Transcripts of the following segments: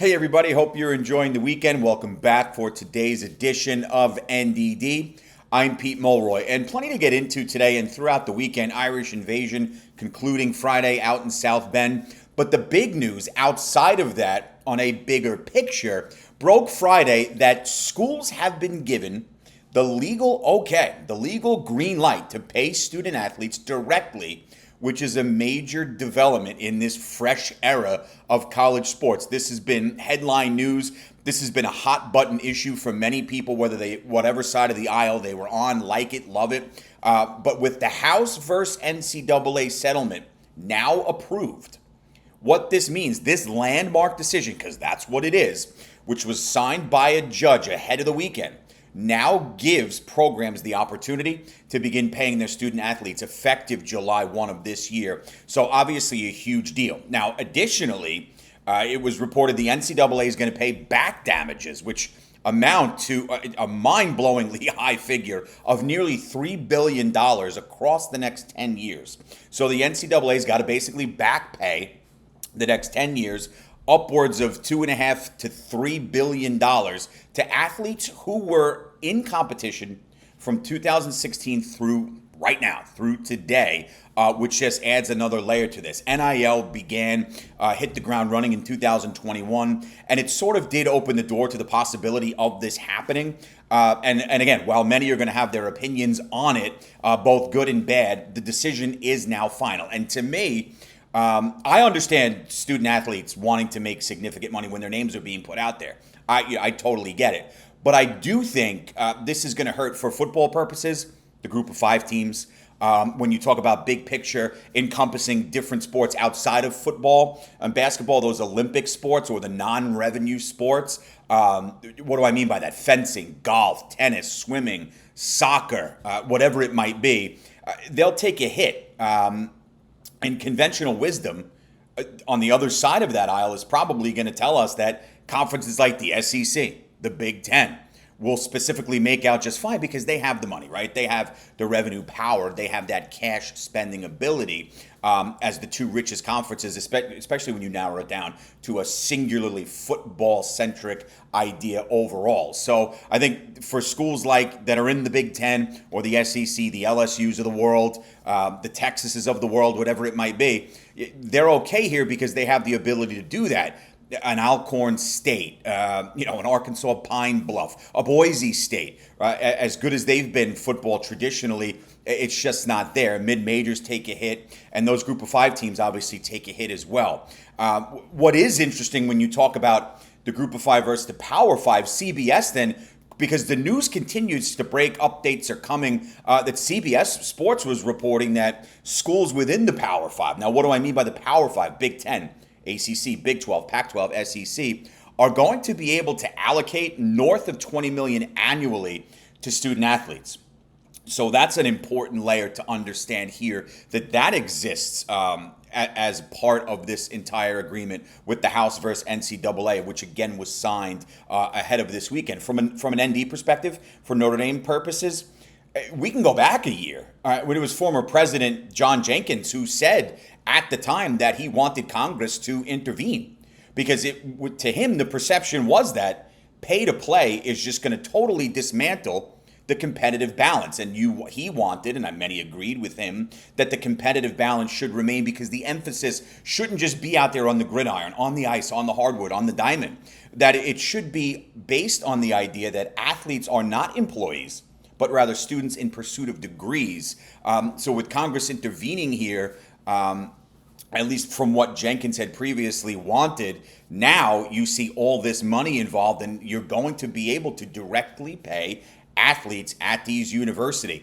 Hey, everybody. Hope you're enjoying the weekend. Welcome back for today's edition of NDD. I'm Pete Mulroy, and plenty to get into today and throughout the weekend. Irish invasion concluding Friday out in South Bend. But the big news outside of that, on a bigger picture, broke Friday that schools have been given the legal green light to pay student athletes directly, which is a major development in this fresh era of college sports. This has been headline news. This has been a hot button issue for many people, whatever side of the aisle they were on, like it, love it. But with the House versus NCAA settlement now approved, what this means, this landmark decision, because that's what it is, which was signed by a judge ahead of the weekend, now gives programs the opportunity to begin paying their student athletes effective July 1 of this year. So obviously a huge deal. Now, additionally, it was reported the NCAA is going to pay back damages, which amount to a mind-blowingly high figure of nearly $3 billion across the next 10 years. So the NCAA's got to basically back pay the next 10 years upwards of $2.5 to $3 billion to athletes who were in competition from 2016 through right now, through today, which just adds another layer to this. NIL hit the ground running in 2021, and it sort of did open the door to the possibility of this happening. And again, while many are going to have their opinions on it, both good and bad, the decision is now final. And to me, I understand student athletes wanting to make significant money when their names are being put out there. I totally get it. But I do think this is going to hurt for football purposes, the group of 5 teams. When you talk about big picture encompassing different sports outside of football and basketball, those Olympic sports or the non-revenue sports. What do I mean by that? Fencing, golf, tennis, swimming, soccer, whatever it might be. They'll take a hit. And conventional wisdom on the other side of that aisle is probably going to tell us that conferences like the SEC, the Big Ten, will specifically make out just fine because they have the money, right? They have the revenue power. They have that cash spending ability as the two richest conferences, especially when you narrow it down to a singularly football-centric idea overall. So I think for schools like that are in the Big Ten or the SEC, the LSUs of the world, the Texases of the world, whatever it might be, they're okay here because they have the ability to do that. An Alcorn State, an Arkansas Pine Bluff, a Boise State, as good as they've been football traditionally, it's just not there. Mid-majors take a hit, and those group of 5 teams obviously take a hit as well. What is interesting when you talk about the group of 5 versus the Power 5, CBS then, because the news continues to break, updates are coming, that CBS Sports was reporting that schools within the Power 5, now what do I mean by the Power 5? Big Ten, ACC, Big 12, Pac-12, SEC, are going to be able to allocate north of $20 million annually to student athletes. So that's an important layer to understand here, that exists as part of this entire agreement with the House versus NCAA, which again was signed ahead of this weekend. From an ND perspective, for Notre Dame purposes, we can go back a year when it was former President John Jenkins who said at the time that he wanted Congress to intervene because to him, the perception was that pay to play is just going to totally dismantle the competitive balance. And he wanted, and many agreed with him, that the competitive balance should remain because the emphasis shouldn't just be out there on the gridiron, on the ice, on the hardwood, on the diamond, that it should be based on the idea that athletes are not employees, but rather students in pursuit of degrees. So with Congress intervening here, at least from what Jenkins had previously wanted, now you see all this money involved and you're going to be able to directly pay athletes at these universities.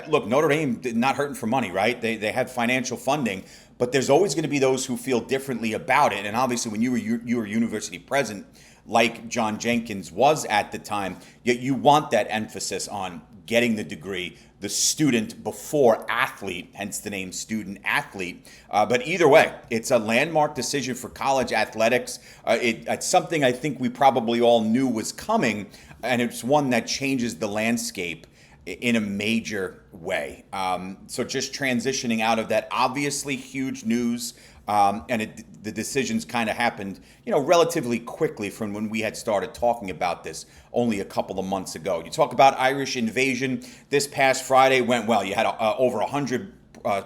Look, Notre Dame not hurting for money, right? They have financial funding, but there's always going to be those who feel differently about it. And obviously when you were university president, like John Jenkins was at the time, yet you want that emphasis on getting the degree, the student before athlete, hence the name student athlete. But either way, it's a landmark decision for college athletics. It's something I think we probably all knew was coming, and it's one that changes the landscape in a major way. So just transitioning out of that obviously huge news The decisions kind of happened, relatively quickly from when we had started talking about this only a couple of months ago. You talk about Irish invasion. This past Friday went well. You had over 100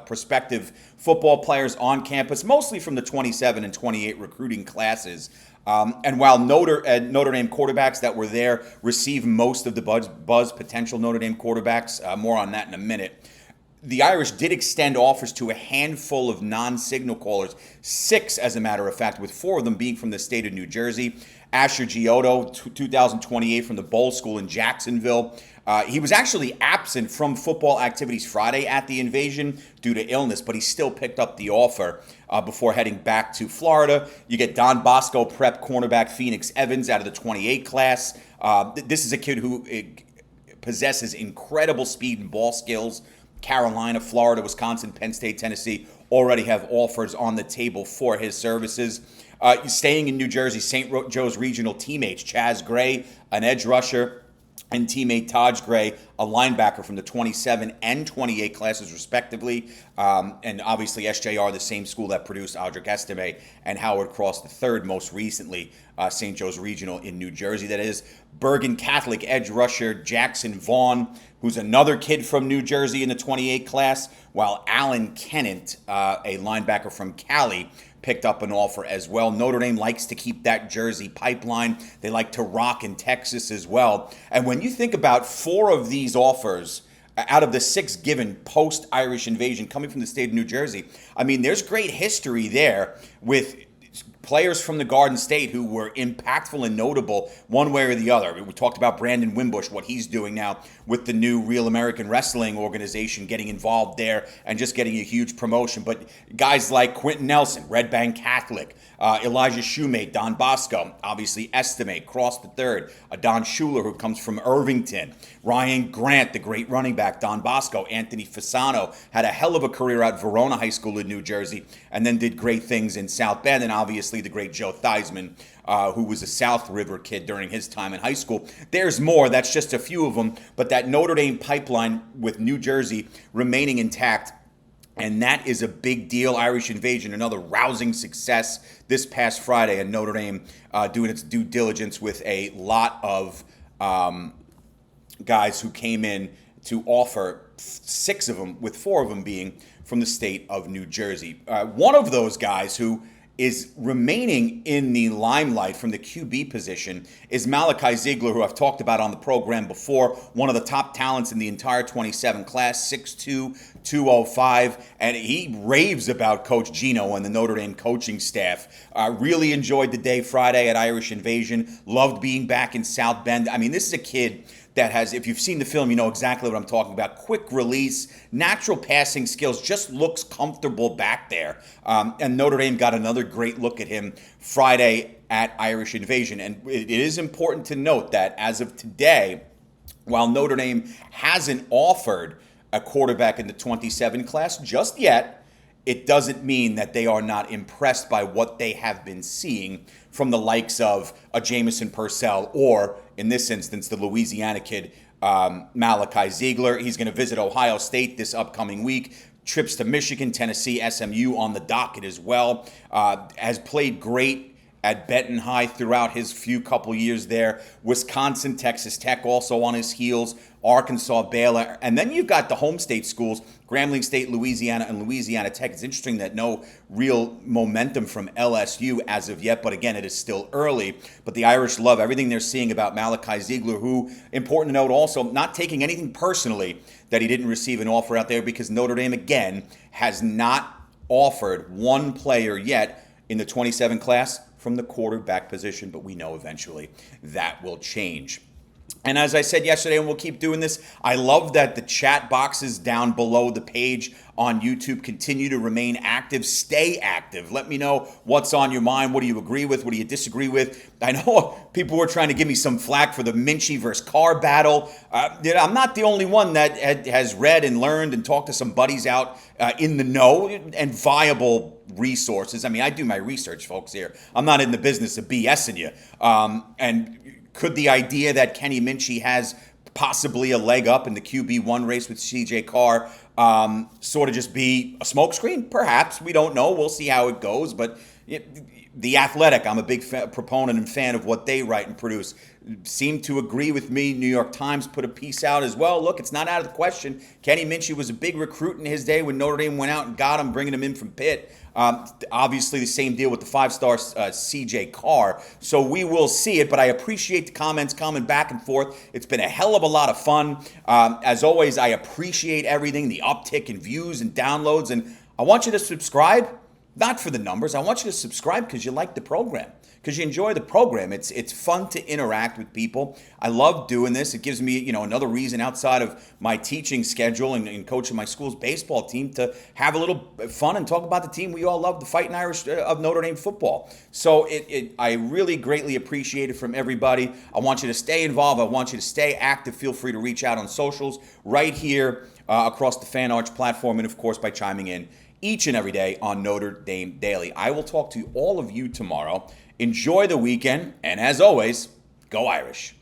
prospective football players on campus, mostly from the 27 and 28 recruiting classes. And while Notre Dame quarterbacks that were there received most of the buzz, potential Notre Dame quarterbacks, more on that in a minute, the Irish did extend offers to a handful of non-signal callers, 6 as a matter of fact, with 4 of them being from the state of New Jersey. Asher Giotto, 2028 from the Bowl School in Jacksonville. He was actually absent from football activities Friday at the invasion due to illness, but he still picked up the offer before heading back to Florida. You get Don Bosco prep cornerback Phoenix Evans out of the 28 class. This is a kid who possesses incredible speed and ball skills. Carolina, Florida, Wisconsin, Penn State, Tennessee already have offers on the table for his services. Staying in New Jersey, St. Joe's regional teammates, Chaz Gray, an edge rusher, and teammate Taj Gray, a linebacker from the 27 and 28 classes respectively. And obviously SJR, the same school that produced Audric Estime and Howard Cross III, most recently St. Joe's Regional in New Jersey, that is. Bergen Catholic edge rusher Jackson Vaughn, who's another kid from New Jersey in the 28 class, while Alan Kennett, a linebacker from Cali, picked up an offer as well. Notre Dame likes to keep that Jersey pipeline. They like to rock in Texas as well. And when you think about 4 of these offers out of the 6 given post-Irish invasion coming from the state of New Jersey, I mean, there's great history there with players from the Garden State who were impactful and notable one way or the other. We talked about Brandon Wimbush, what he's doing now with the new Real American Wrestling organization, getting involved there and just getting a huge promotion. But guys like Quentin Nelson, Red Bank Catholic, Elijah Shoemate, Don Bosco, obviously Estime, Cross III, Don Schuler, who comes from Irvington, Ryan Grant, the great running back, Don Bosco, Anthony Fasano, had a hell of a career at Verona High School in New Jersey, and then did great things in South Bend, and obviously the great Joe Theismann, who was a South River kid during his time in high school. There's more. That's just a few of them. But that Notre Dame pipeline with New Jersey remaining intact, and that is a big deal. Irish invasion, another rousing success this past Friday, and Notre Dame doing its due diligence with a lot of guys who came in to offer, 6 of them, with 4 of them being from the state of New Jersey. One of those guys who is remaining in the limelight from the QB position is Malachi Ziegler, who I've talked about on the program before, one of the top talents in the entire 27 class, 6'2", 205, and he raves about Coach Gino and the Notre Dame coaching staff. Really enjoyed the day Friday at Irish Invasion, loved being back in South Bend. I mean, this is a kid that has, if you've seen the film, you know exactly what I'm talking about. Quick release, natural passing skills, just looks comfortable back there. And Notre Dame got another great look at him Friday at Irish Invasion. And it is important to note that as of today, while Notre Dame hasn't offered a quarterback in the 27 class just yet, it doesn't mean that they are not impressed by what they have been seeing from the likes of a Jamison Purcell or, in this instance, the Louisiana kid, Malachi Ziegler. He's going to visit Ohio State this upcoming week. Trips to Michigan, Tennessee, SMU on the docket as well. Has played great at Benton High throughout his few couple years there. Wisconsin, Texas Tech also on his heels. Arkansas, Baylor. And then you've got the home state schools, Grambling State, Louisiana, and Louisiana Tech. It's interesting that no real momentum from LSU as of yet, but again, it is still early. But the Irish love everything they're seeing about Malachi Ziegler, who, important to note also, not taking anything personally that he didn't receive an offer out there, because Notre Dame, again, has not offered one player yet in the 27 class from the quarterback position, but we know eventually that will change. And as I said yesterday, and we'll keep doing this, I love that the chat boxes down below the page on YouTube continue to remain active. Stay active. Let me know what's on your mind. What do you agree with? What do you disagree with? I know people were trying to give me some flack for the Minchie versus Carr battle. I'm not the only one that has read and learned and talked to some buddies out in the know and viable resources. I mean, I do my research, folks, here. I'm not in the business of BSing you. And could the idea that Kenny Minchie has possibly a leg up in the QB1 race with CJ Carr sort of just be a smokescreen? Perhaps. We don't know. We'll see how it goes. But The Athletic, I'm a big proponent and fan of what they write and produce, seem to agree with me. New York Times put a piece out as well. Look, it's not out of the question. Kenny Minchey was a big recruit in his day when Notre Dame went out and got him, bringing him in from Pitt. Obviously, the same deal with the five-star C.J. Carr. So we will see it, but I appreciate the comments coming back and forth. It's been a hell of a lot of fun. As always, I appreciate everything, the uptick in views and downloads, and I want you to subscribe. Not for the numbers. I want you to subscribe because you like the program, because you enjoy the program. It's fun to interact with people. I love doing this. It gives me, another reason outside of my teaching schedule and coaching my school's baseball team to have a little fun and talk about the team we all love, the Fighting Irish of Notre Dame football. So I really greatly appreciate it from everybody. I want you to stay involved. I want you to stay active. Feel free to reach out on socials right here across the Fan Arch platform, and of course by chiming in each and every day on Notre Dame Daily. I will talk to all of you tomorrow. Enjoy the weekend, and as always, go Irish.